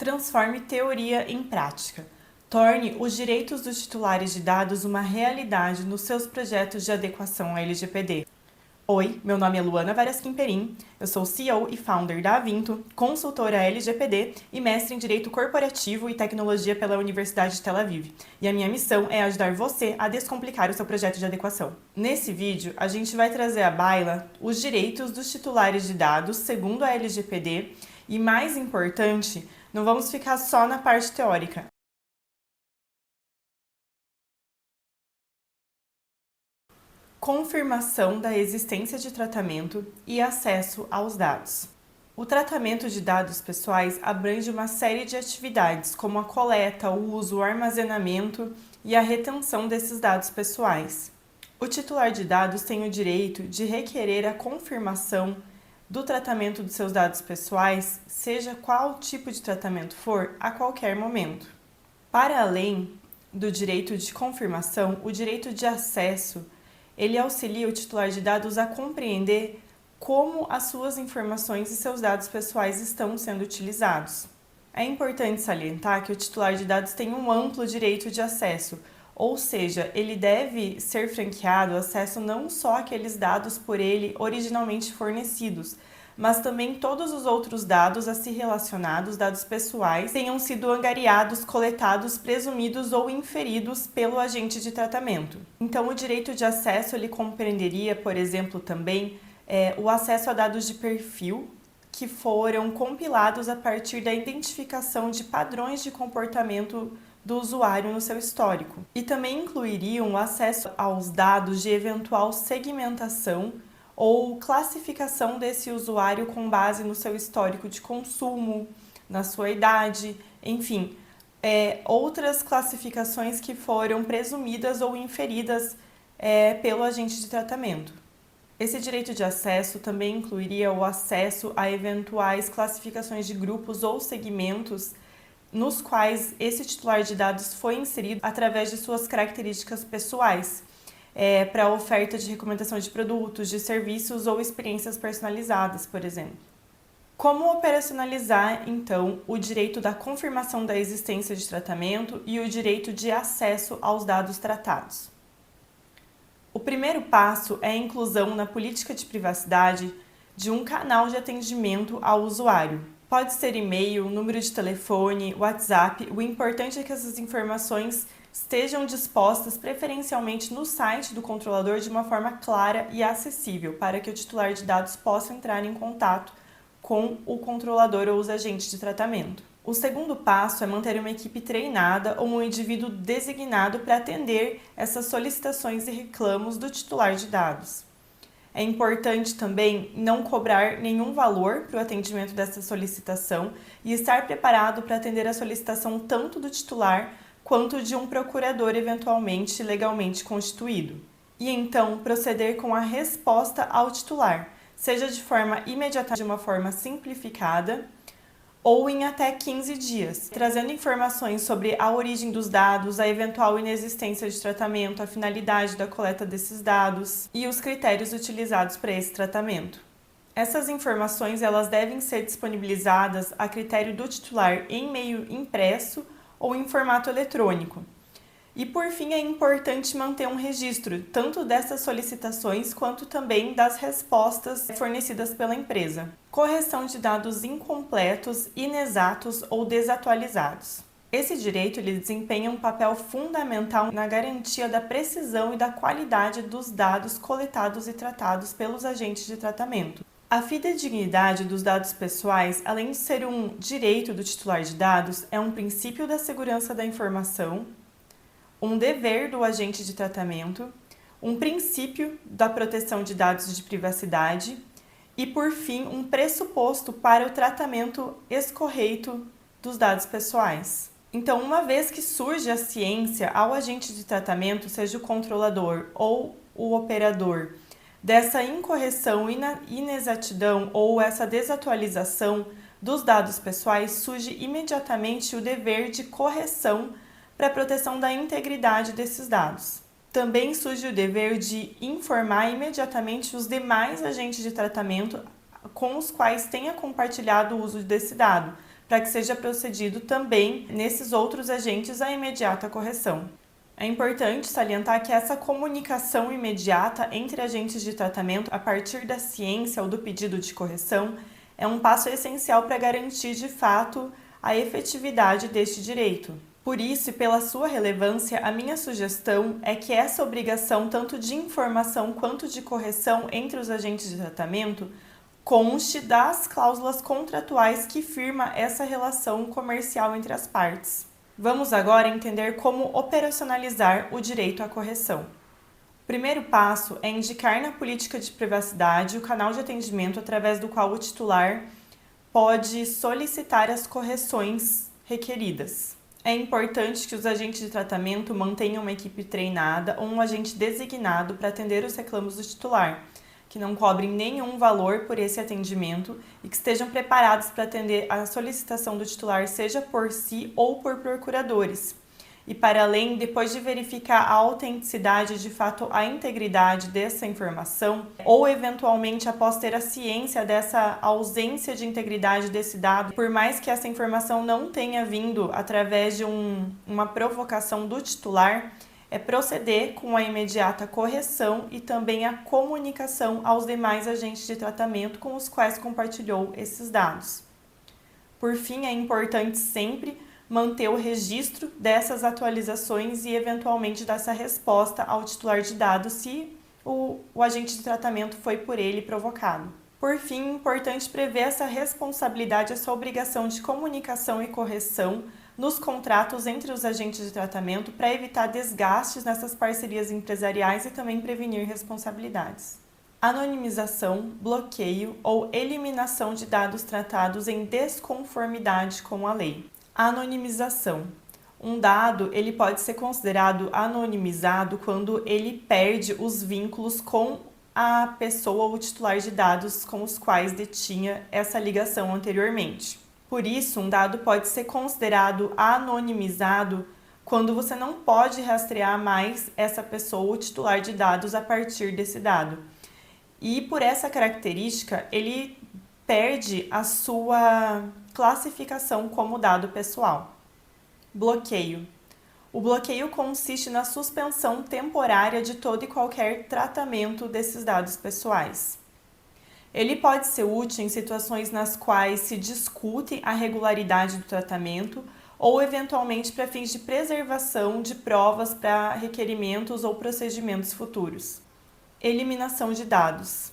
Transforme teoria em prática. Torne os direitos dos titulares de dados uma realidade nos seus projetos de adequação à LGPD. Oi, meu nome é Luana Varasquim Perim, eu sou CEO e founder da Avinto, consultora LGPD e mestre em Direito Corporativo e Tecnologia pela Universidade de Tel Aviv. E a minha missão é ajudar você a descomplicar o seu projeto de adequação. Nesse vídeo, a gente vai trazer à baila os direitos dos titulares de dados segundo a LGPD e, mais importante, não vamos ficar só na parte teórica. Confirmação da existência de tratamento e acesso aos dados. O tratamento de dados pessoais abrange uma série de atividades, como a coleta, o uso, o armazenamento e a retenção desses dados pessoais. O titular de dados tem o direito de requerer a confirmação do tratamento dos seus dados pessoais, seja qual tipo de tratamento for, a qualquer momento. Para além do direito de confirmação, o direito de acesso ele auxilia o titular de dados a compreender como as suas informações e seus dados pessoais estão sendo utilizados. É importante salientar que o titular de dados tem um amplo direito de acesso, ou seja, ele deve ser franqueado acesso não só àqueles dados por ele originalmente fornecidos, mas também todos os outros dados a se relacionados, dados pessoais, tenham sido angariados, coletados, presumidos ou inferidos pelo agente de tratamento. Então, o direito de acesso ele compreenderia, por exemplo, também o acesso a dados de perfil que foram compilados a partir da identificação de padrões de comportamento do usuário no seu histórico. E também incluiriam o acesso aos dados de eventual segmentação ou classificação desse usuário com base no seu histórico de consumo, na sua idade, enfim, outras classificações que foram presumidas ou inferidas pelo agente de tratamento. Esse direito de acesso também incluiria o acesso a eventuais classificações de grupos ou segmentos nos quais esse titular de dados foi inserido através de suas características pessoais, para a oferta de recomendação de produtos, de serviços ou experiências personalizadas, por exemplo. Como operacionalizar, então, o direito da confirmação da existência de tratamento e o direito de acesso aos dados tratados? O primeiro passo é a inclusão na política de privacidade de um canal de atendimento ao usuário. Pode ser e-mail, número de telefone, WhatsApp, o importante é que essas informações estejam dispostas preferencialmente no site do controlador de uma forma clara e acessível, para que o titular de dados possa entrar em contato com o controlador ou os agentes de tratamento. O segundo passo é manter uma equipe treinada ou um indivíduo designado para atender essas solicitações e reclamos do titular de dados. É importante também não cobrar nenhum valor para o atendimento dessa solicitação e estar preparado para atender a solicitação tanto do titular quanto de um procurador eventualmente legalmente constituído. E então proceder com a resposta ao titular, seja de forma imediata, de uma forma simplificada, ou em até 15 dias, trazendo informações sobre a origem dos dados, a eventual inexistência de tratamento, a finalidade da coleta desses dados e os critérios utilizados para esse tratamento. Essas informações elas devem ser disponibilizadas a critério do titular em meio impresso ou em formato eletrônico. E por fim, é importante manter um registro tanto dessas solicitações quanto também das respostas fornecidas pela empresa. Correção de dados incompletos, inexatos ou desatualizados. Esse direito ele desempenha um papel fundamental na garantia da precisão e da qualidade dos dados coletados e tratados pelos agentes de tratamento. A fidedignidade dos dados pessoais, além de ser um direito do titular de dados, é um princípio da segurança da informação, um dever do agente de tratamento, um princípio da proteção de dados de privacidade e, por fim, um pressuposto para o tratamento escorreito dos dados pessoais. Então, uma vez que surge a ciência ao agente de tratamento, seja o controlador ou o operador, dessa incorreção, inexatidão ou essa desatualização dos dados pessoais, surge imediatamente o dever de correção para a proteção da integridade desses dados. Também surge o dever de informar imediatamente os demais agentes de tratamento com os quais tenha compartilhado o uso desse dado, para que seja procedido também nesses outros agentes a imediata correção. É importante salientar que essa comunicação imediata entre agentes de tratamento a partir da ciência ou do pedido de correção é um passo essencial para garantir de fato a efetividade deste direito. Por isso, e pela sua relevância, a minha sugestão é que essa obrigação tanto de informação quanto de correção entre os agentes de tratamento conste das cláusulas contratuais que firma essa relação comercial entre as partes. Vamos agora entender como operacionalizar o direito à correção. O primeiro passo é indicar na política de privacidade o canal de atendimento através do qual o titular pode solicitar as correções requeridas. É importante que os agentes de tratamento mantenham uma equipe treinada ou um agente designado para atender os reclamos do titular, que não cobrem nenhum valor por esse atendimento e que estejam preparados para atender a solicitação do titular, seja por si ou por procuradores. E para além, depois de verificar a autenticidade, de fato a integridade dessa informação, ou eventualmente após ter a ciência dessa ausência de integridade desse dado, por mais que essa informação não tenha vindo através de uma provocação do titular, é proceder com a imediata correção e também a comunicação aos demais agentes de tratamento com os quais compartilhou esses dados. Por fim, é importante sempre manter o registro dessas atualizações e, eventualmente, dessa resposta ao titular de dados se o agente de tratamento foi por ele provocado. Por fim, é importante prever essa responsabilidade, essa obrigação de comunicação e correção nos contratos entre os agentes de tratamento para evitar desgastes nessas parcerias empresariais e também prevenir responsabilidades. Anonimização, bloqueio ou eliminação de dados tratados em desconformidade com a lei. Anonimização. Um dado ele pode ser considerado anonimizado quando ele perde os vínculos com a pessoa ou titular de dados com os quais detinha essa ligação anteriormente. Por isso, um dado pode ser considerado anonimizado quando você não pode rastrear mais essa pessoa ou titular de dados a partir desse dado. E por essa característica, ele perde a sua classificação como dado pessoal. Bloqueio. O bloqueio consiste na suspensão temporária de todo e qualquer tratamento desses dados pessoais. Ele pode ser útil em situações nas quais se discute a regularidade do tratamento ou, eventualmente, para fins de preservação de provas para requerimentos ou procedimentos futuros. Eliminação de dados.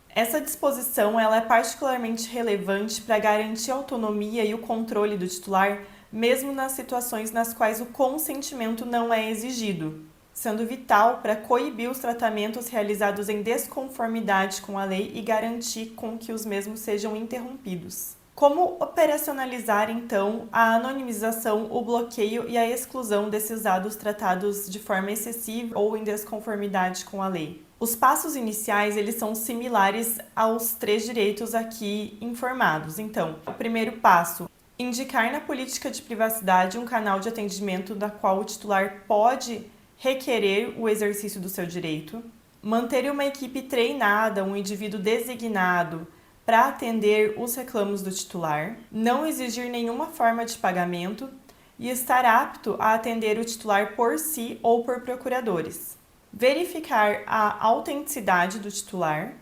Essa disposição ela é particularmente relevante para garantir a autonomia e o controle do titular, mesmo nas situações nas quais o consentimento não é exigido, sendo vital para coibir os tratamentos realizados em desconformidade com a lei e garantir com que os mesmos sejam interrompidos. Como operacionalizar, então, a anonimização, o bloqueio e a exclusão desses dados tratados de forma excessiva ou em desconformidade com a lei? Os passos iniciais eles são similares aos 3 direitos aqui informados. Então, o primeiro passo, indicar na política de privacidade um canal de atendimento da qual o titular pode requerer o exercício do seu direito, manter uma equipe treinada, um indivíduo designado para atender os reclamos do titular, não exigir nenhuma forma de pagamento e estar apto a atender o titular por si ou por procuradores. Verificar a autenticidade do titular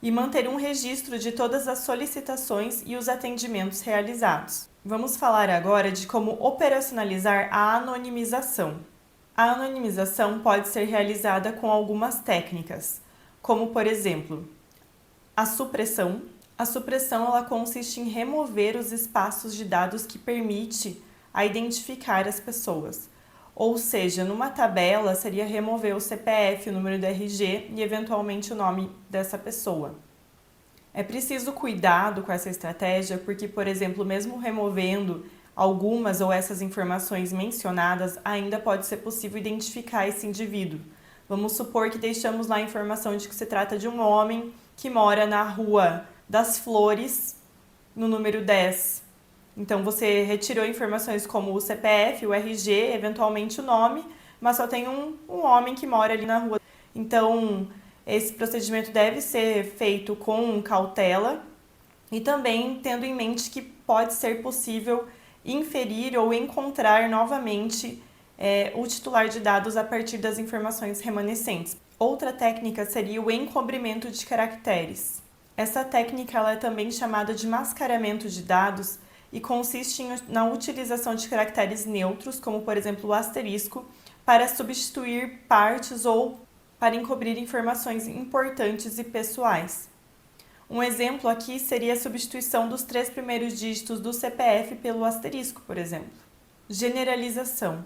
e manter um registro de todas as solicitações e os atendimentos realizados. Vamos falar agora de como operacionalizar a anonimização. A anonimização pode ser realizada com algumas técnicas, como, por exemplo, a supressão. A supressão ela consiste em remover os espaços de dados que permite a identificar as pessoas. Ou seja, numa tabela seria remover o CPF, o número do RG e eventualmente o nome dessa pessoa. É preciso cuidado com essa estratégia porque, por exemplo, mesmo removendo algumas ou essas informações mencionadas, ainda pode ser possível identificar esse indivíduo. Vamos supor que deixamos lá a informação de que se trata de um homem que mora na Rua das Flores, no número 10. Então, você retirou informações como o CPF, o RG, eventualmente o nome, mas só tem um homem que mora ali na rua. Então, esse procedimento deve ser feito com cautela e também tendo em mente que pode ser possível inferir ou encontrar novamente o titular de dados a partir das informações remanescentes. Outra técnica seria o encobrimento de caracteres. Essa técnica ela é também chamada de mascaramento de dados e consiste na utilização de caracteres neutros, como por exemplo o asterisco, para substituir partes ou para encobrir informações importantes e pessoais. Um exemplo aqui seria a substituição dos 3 primeiros dígitos do CPF pelo asterisco, por exemplo. Generalização.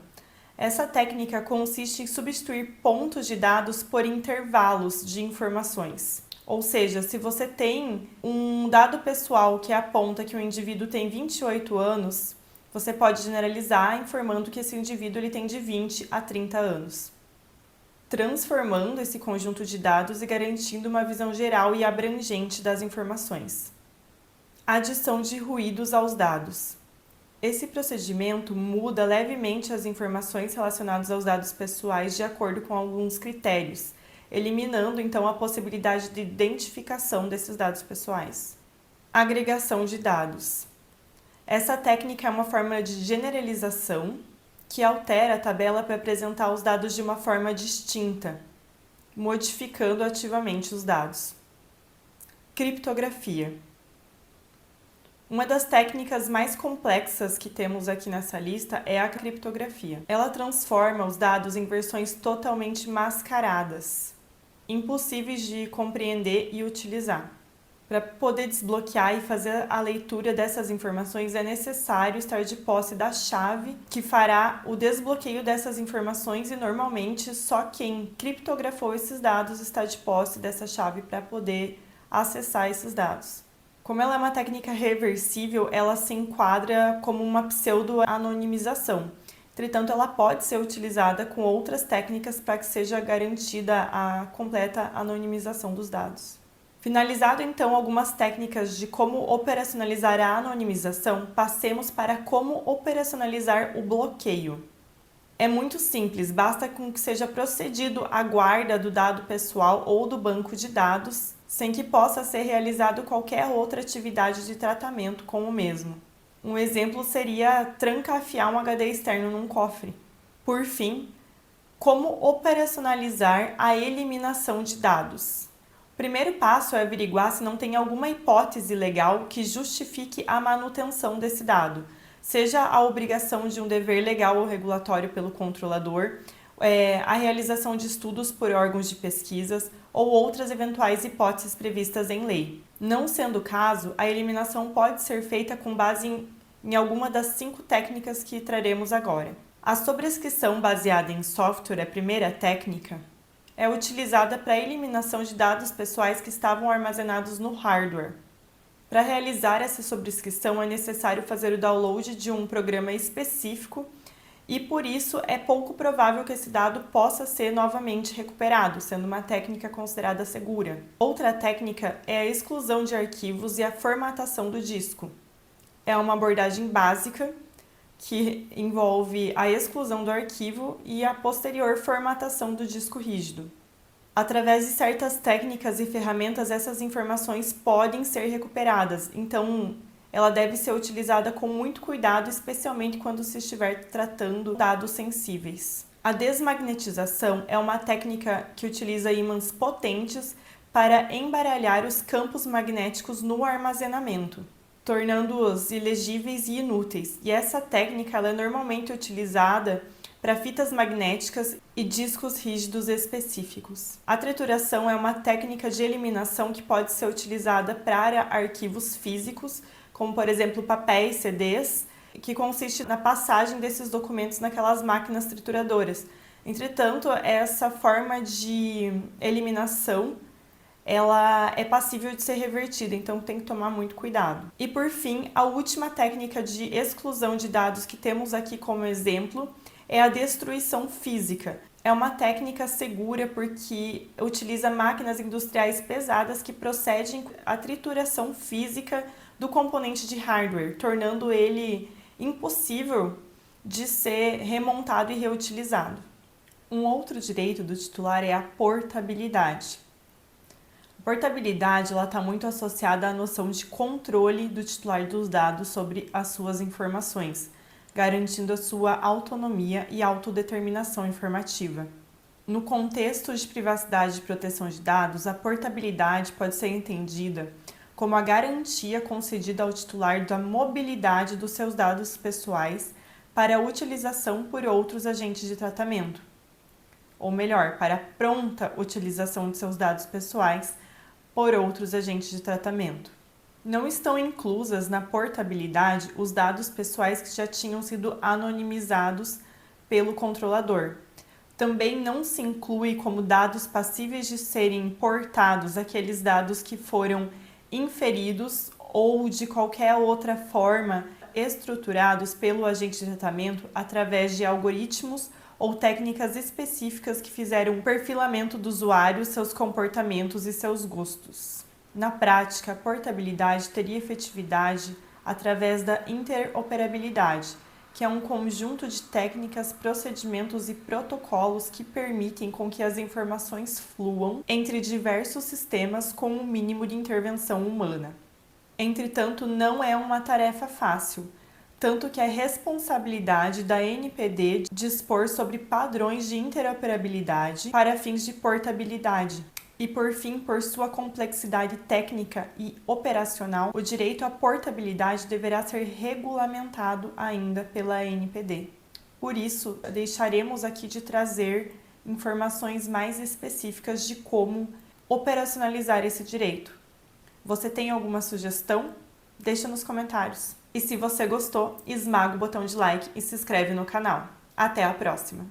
Essa técnica consiste em substituir pontos de dados por intervalos de informações. Ou seja, se você tem um dado pessoal que aponta que o indivíduo tem 28 anos, você pode generalizar informando que esse indivíduo ele tem de 20 a 30 anos, transformando esse conjunto de dados e garantindo uma visão geral e abrangente das informações. Adição de ruídos aos dados. Esse procedimento muda levemente as informações relacionadas aos dados pessoais de acordo com alguns critérios, eliminando então a possibilidade de identificação desses dados pessoais. Agregação de dados. Essa técnica é uma forma de generalização que altera a tabela para apresentar os dados de uma forma distinta, modificando ativamente os dados. Criptografia. Uma das técnicas mais complexas que temos aqui nessa lista é a criptografia. Ela transforma os dados em versões totalmente mascaradas, impossíveis de compreender e utilizar. Para poder desbloquear e fazer a leitura dessas informações, é necessário estar de posse da chave que fará o desbloqueio dessas informações e normalmente só quem criptografou esses dados está de posse dessa chave para poder acessar esses dados. Como ela é uma técnica reversível, ela se enquadra como uma pseudo-anonimização. Entretanto, ela pode ser utilizada com outras técnicas para que seja garantida a completa anonimização dos dados. Finalizado, então, algumas técnicas de como operacionalizar a anonimização, passemos para como operacionalizar o bloqueio. É muito simples, basta com que seja procedido a guarda do dado pessoal ou do banco de dados, sem que possa ser realizado qualquer outra atividade de tratamento com o mesmo. Um exemplo seria trancafiar um HD externo num cofre. Por fim, como operacionalizar a eliminação de dados. O primeiro passo é averiguar se não tem alguma hipótese legal que justifique a manutenção desse dado, seja a obrigação de um dever legal ou regulatório pelo controlador, a realização de estudos por órgãos de pesquisas ou outras eventuais hipóteses previstas em lei. Não sendo o caso, a eliminação pode ser feita com base em alguma das 5 técnicas que traremos agora. A sobrescrição baseada em software, a primeira técnica, é utilizada para a eliminação de dados pessoais que estavam armazenados no hardware. Para realizar essa sobrescrição é necessário fazer o download de um programa específico e por isso é pouco provável que esse dado possa ser novamente recuperado, sendo uma técnica considerada segura. Outra técnica é a exclusão de arquivos e a formatação do disco. É uma abordagem básica que envolve a exclusão do arquivo e a posterior formatação do disco rígido. Através de certas técnicas e ferramentas, essas informações podem ser recuperadas, então ela deve ser utilizada com muito cuidado, especialmente quando se estiver tratando dados sensíveis. A desmagnetização é uma técnica que utiliza ímãs potentes para embaralhar os campos magnéticos no armazenamento, tornando-os ilegíveis e inúteis. E essa técnica ela é normalmente utilizada para fitas magnéticas e discos rígidos específicos. A trituração é uma técnica de eliminação que pode ser utilizada para arquivos físicos, como por exemplo papéis, CDs, que consiste na passagem desses documentos naquelas máquinas trituradoras. Entretanto, essa forma de eliminação ela é passível de ser revertida, então tem que tomar muito cuidado. E por fim, a última técnica de exclusão de dados que temos aqui como exemplo é a destruição física. É uma técnica segura porque utiliza máquinas industriais pesadas que procedem à trituração física do componente de hardware, tornando ele impossível de ser remontado e reutilizado. Um outro direito do titular é a portabilidade. A portabilidade está muito associada à noção de controle do titular dos dados sobre as suas informações, garantindo a sua autonomia e autodeterminação informativa. No contexto de privacidade e proteção de dados, a portabilidade pode ser entendida como a garantia concedida ao titular da mobilidade dos seus dados pessoais para a utilização por outros agentes de tratamento, ou melhor, para a pronta utilização de seus dados pessoais por outros agentes de tratamento. Não estão inclusas na portabilidade os dados pessoais que já tinham sido anonimizados pelo controlador. Também não se inclui como dados passíveis de serem portados aqueles dados que foram inferidos ou de qualquer outra forma estruturados pelo agente de tratamento através de algoritmos ou técnicas específicas que fizeram um perfilamento do usuário, seus comportamentos e seus gostos. Na prática, a portabilidade teria efetividade através da interoperabilidade, que é um conjunto de técnicas, procedimentos e protocolos que permitem com que as informações fluam entre diversos sistemas com um mínimo de intervenção humana. Entretanto, não é uma tarefa fácil, tanto que é responsabilidade da NPD dispor sobre padrões de interoperabilidade para fins de portabilidade. E, por fim, por sua complexidade técnica e operacional, o direito à portabilidade deverá ser regulamentado ainda pela NPD. Por isso, deixaremos aqui de trazer informações mais específicas de como operacionalizar esse direito. Você tem alguma sugestão? Deixa nos comentários. E se você gostou, esmaga o botão de like e se inscreve no canal. Até a próxima!